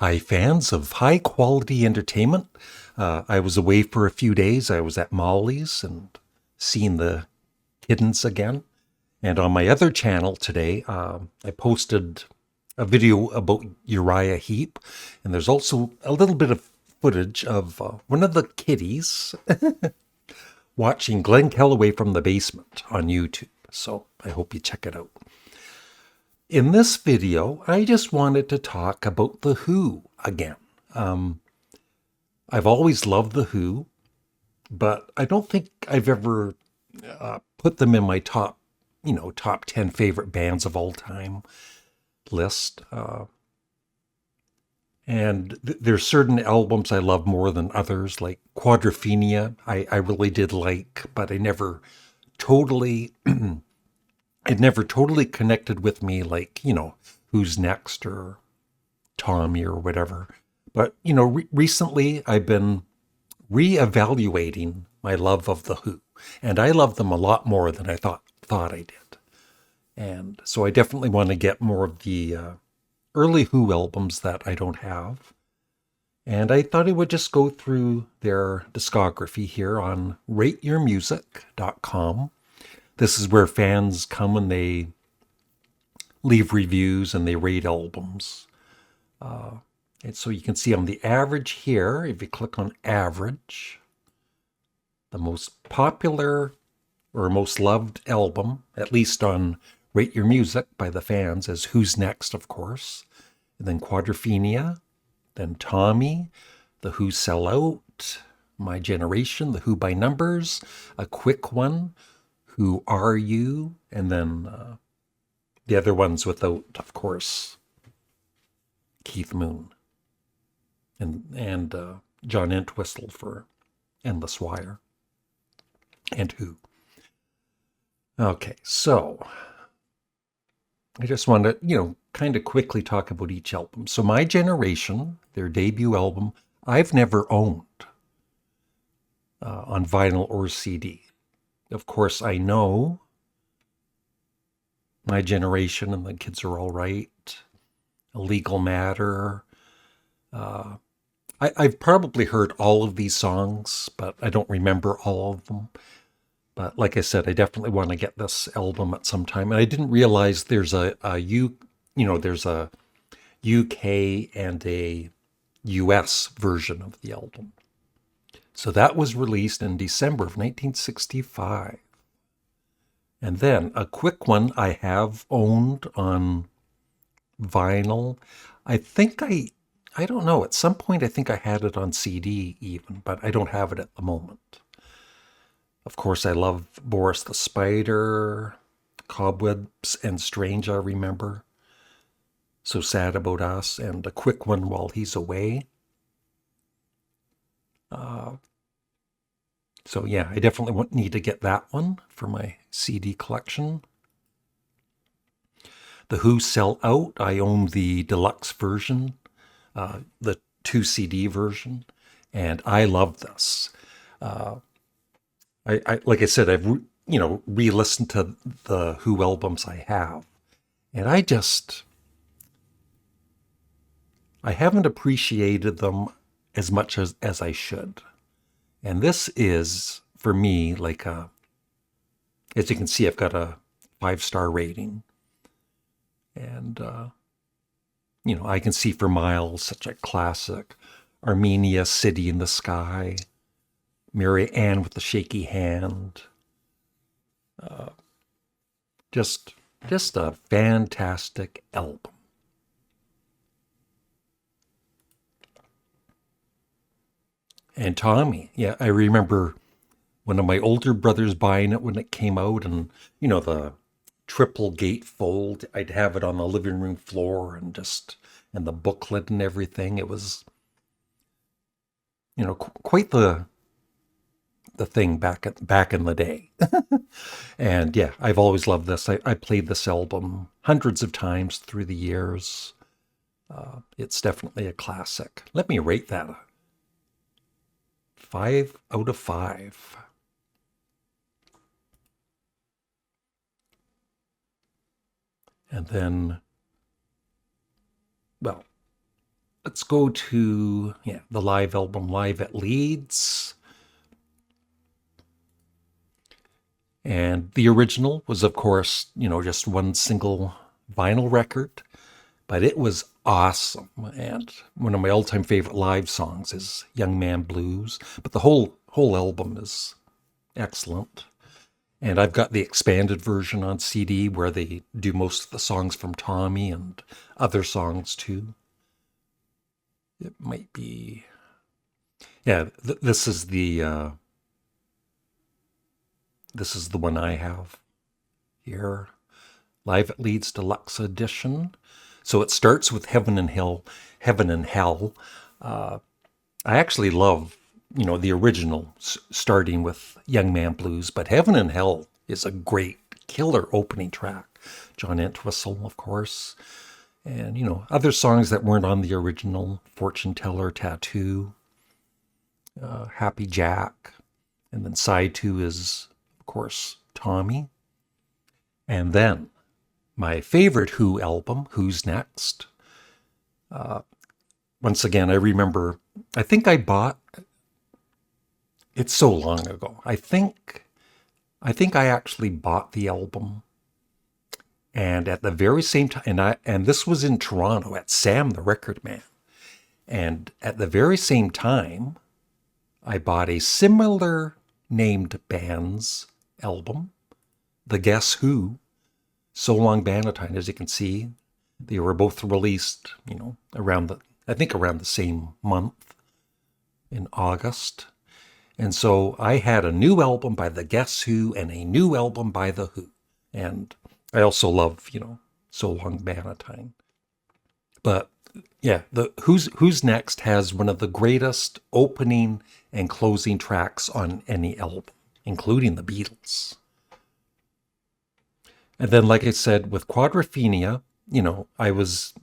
Hi, fans of high quality entertainment. I was away for a few days. I was at Molly's and seeing the kittens again. And on my other channel today, I posted a video about Uriah Heep. And there's also a little bit of footage of one of the kitties watching Glenn Kellaway from the basement on YouTube. So I hope you check it out. In this video, I just wanted to talk about The Who again. I've always loved The Who, but I don't think I've ever put them in my top 10 favorite bands of all time list. And there's certain albums I love more than others, like Quadrophenia, I really did like, but totally, it never totally connected with me like, Who's Next or Tommy or whatever. But, recently I've been reevaluating my love of The Who, and I love them a lot more than I thought I did. And so I definitely want to get more of the early Who albums that I don't have. And I thought I would just go through their discography here on rateyourmusic.com. This is where fans come and they leave reviews and they rate albums. And so you can see on the average here, if you click on average, the most popular or most loved album, at least on Rate Your Music by the fans, is Who's Next, of course. And then Quadrophenia, then Tommy, The Who Sell Out, My Generation, The Who by Numbers, a quick one, Who Are You? And then the other ones without, of course, Keith Moon and John Entwistle for Endless Wire and Who. Okay, so I just wanted to, kind of quickly talk about each album. So My Generation, their debut album, I've never owned on vinyl or CD. Of course, I know My Generation and The Kids Are All Right, A Legal Matter. I've probably heard all of these songs, but I don't remember all of them. But like I said, I definitely want to get this album at some time. And I didn't realize there's there's a UK and a US version of the album. So that was released in December of 1965. And then a quick one I have owned on vinyl. I don't know, at some point I think I had it on CD even, but I don't have it at the moment. Of course, I love Boris the Spider, Cobwebs and Strange, I remember. So Sad About Us, and a quick one While He's Away. So yeah, I definitely need to get that one for my CD collection. The Who Sell Out, I own the deluxe version, the 2 CD version, and I love this. I like I said, I've re-listened to the Who albums I have, and I haven't appreciated them as much as I should. And this is, for me, like as you can see, I've got a 5-star rating. And, I can see for miles such a classic. Armenia, City in the Sky, Mary Ann with the Shaky Hand. Just a fantastic album. And Tommy, yeah, I remember one of my older brothers buying it when it came out, and the triple gatefold. I'd have it on the living room floor, and the booklet and everything. It was, quite the thing back in the day. And yeah, I've always loved this. I played this album hundreds of times through the years. It's definitely a classic. Let me rate that 5 out of 5. And then, well, let's go to the live album, Live at Leeds. And the original was, of course, just one single vinyl record, but it was awesome. And one of my all-time favorite live songs is Young Man Blues. But the whole album is excellent. And I've got the expanded version on CD where they do most of the songs from Tommy and other songs too. It might be, this is the one I have here, Live at Leeds Deluxe Edition. So it starts with Heaven and Hell. Heaven and Hell. I actually love, the original, starting with Young Man Blues, but Heaven and Hell is a great killer opening track. John Entwistle, of course, and other songs that weren't on the original: Fortune Teller, Tattoo, Happy Jack, and then side 2 is, of course, Tommy. And then my favorite Who album, Who's Next. Once again, I remember, I think I bought, it's so long ago. I think I actually bought the album, and at the very same time, and this was in Toronto at Sam the Record Man, and at the very same time, I bought a similar named band's album, The Guess Who, So Long Bannatyne. As you can see, they were both released, around the same month in August. And so I had a new album by The Guess Who and a new album by The Who. And I also love, So Long Bannatyne. But yeah, the Who's Next has one of the greatest opening and closing tracks on any album, including the Beatles. And then, like I said, with Quadrophenia, I wasn't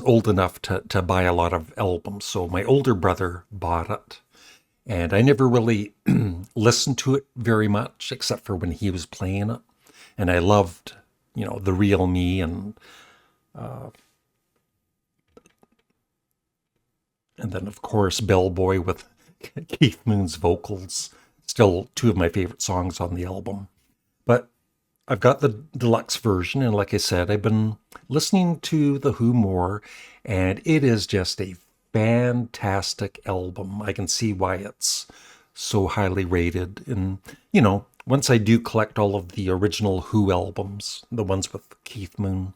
old enough to buy a lot of albums, so my older brother bought it. And I never really listened to it very much, except for when he was playing it. And I loved, The Real Me and then, of course, Bellboy with Keith Moon's vocals. Still 2 of my favorite songs on the album. But I've got the deluxe version, and like I said, I've been listening to The Who more, and it is just a fantastic album. I can see why it's so highly rated. And, once I do collect all of the original Who albums, the ones with Keith Moon,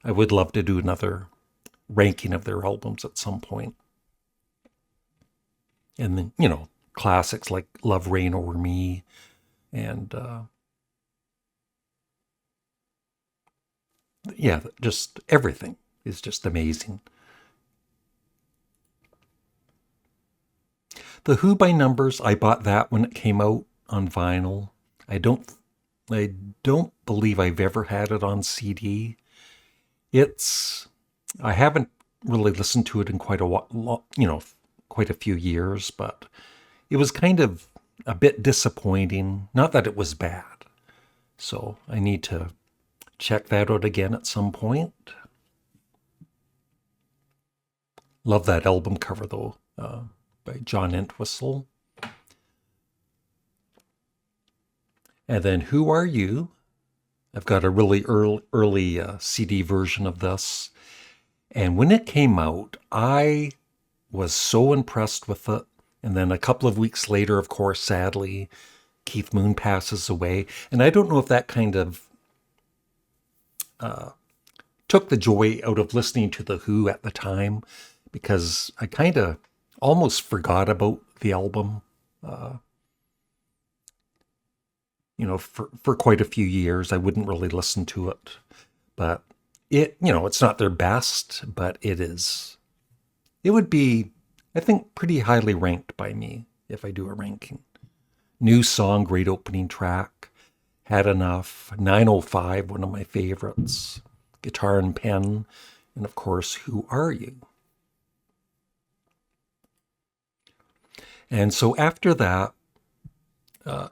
I would love to do another ranking of their albums at some point. And then, classics like Love Reign Over Me and just everything is just amazing. The Who by Numbers, I bought that when it came out on vinyl. I don't believe I've ever had it on CD. I haven't really listened to it in quite a while, quite a few years, but it was kind of a bit disappointing. Not that it was bad. So I need to check that out again at some point. Love that album cover, though, by John Entwistle. And then Who Are You? I've got a really early CD version of this. And when it came out, I was so impressed with it. And then a couple of weeks later, of course, sadly, Keith Moon passes away. And I don't know if that kind of took the joy out of listening to The Who at the time, because I kind of almost forgot about the album, for quite a few years. I wouldn't really listen to it. But it's not their best, but it is. It would be, I think, pretty highly ranked by me if I do a ranking. New song, great opening track. Had Enough. 905, one of my favorites. Guitar and Pen. And of course, Who Are You? And so after that,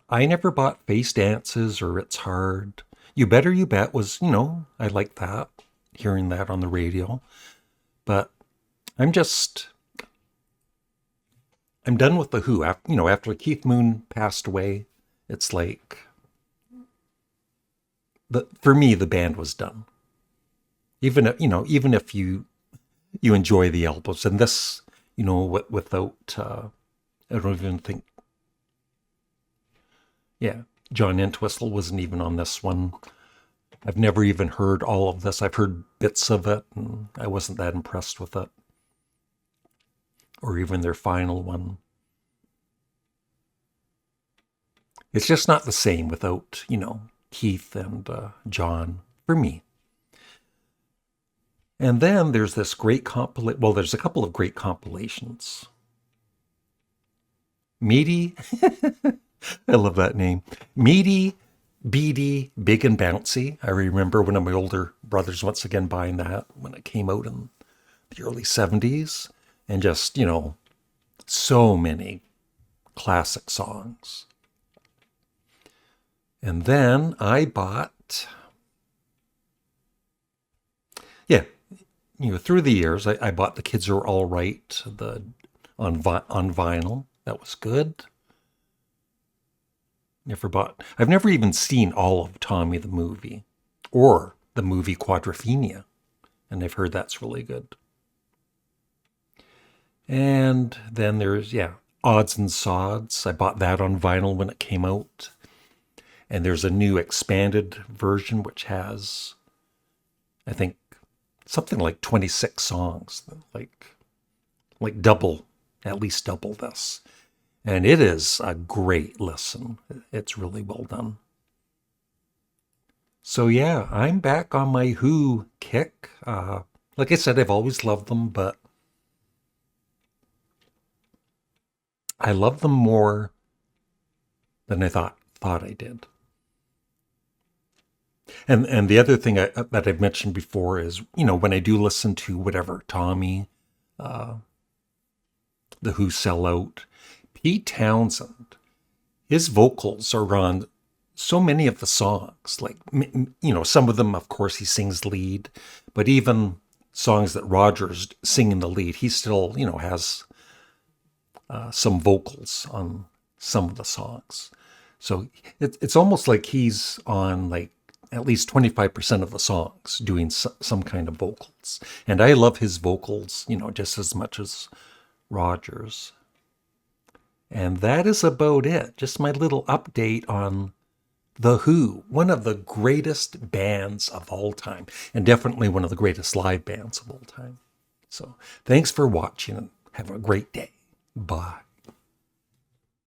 I never bought Face Dances or It's Hard. You Better You Bet was, I liked that, hearing that on the radio. But I'm just, I'm done with the Who. After Keith Moon passed away, it's like, for me, the band was done. Even if you enjoy the albums, and this, without, I don't even think, yeah, John Entwistle wasn't even on this one. I've never even heard all of this. I've heard bits of it, and I wasn't that impressed with it, or even their final one. It's just not the same without, Keith and John, for me. And then there's this great there's a couple of great compilations. Meaty, I love that name. Meaty, Beady, Big and Bouncy. I remember one of my older brothers once again buying that when it came out in the early 70s. And just, so many classic songs. And then I bought, through the years, I bought The Kids Are All Right on vinyl. That was good. I've never even seen all of Tommy the movie or the movie Quadrophenia, and I've heard that's really good. And then there's, Odds and Sods. I bought that on vinyl when it came out. And there's a new expanded version which has, I think, something like 26 songs, like double, at least double this. And it is a great listen. It's really well done. So yeah, I'm back on my Who kick. Like I said, I've always loved them, but I love them more than I thought I did. And the other thing that I've mentioned before is, when I do listen to whatever, Tommy, the Who Sell Out, Pete Townsend, his vocals are on so many of the songs. Like, some of them, of course, he sings lead, but even songs that Roger's singing the lead, he still, has some vocals on some of the songs. So it's almost like he's on like at least 25% of the songs doing some kind of vocals. And I love his vocals, just as much as Roger's. And that is about it. Just my little update on The Who, one of the greatest bands of all time, and definitely one of the greatest live bands of all time. So thanks for watching and have a great day. Bye.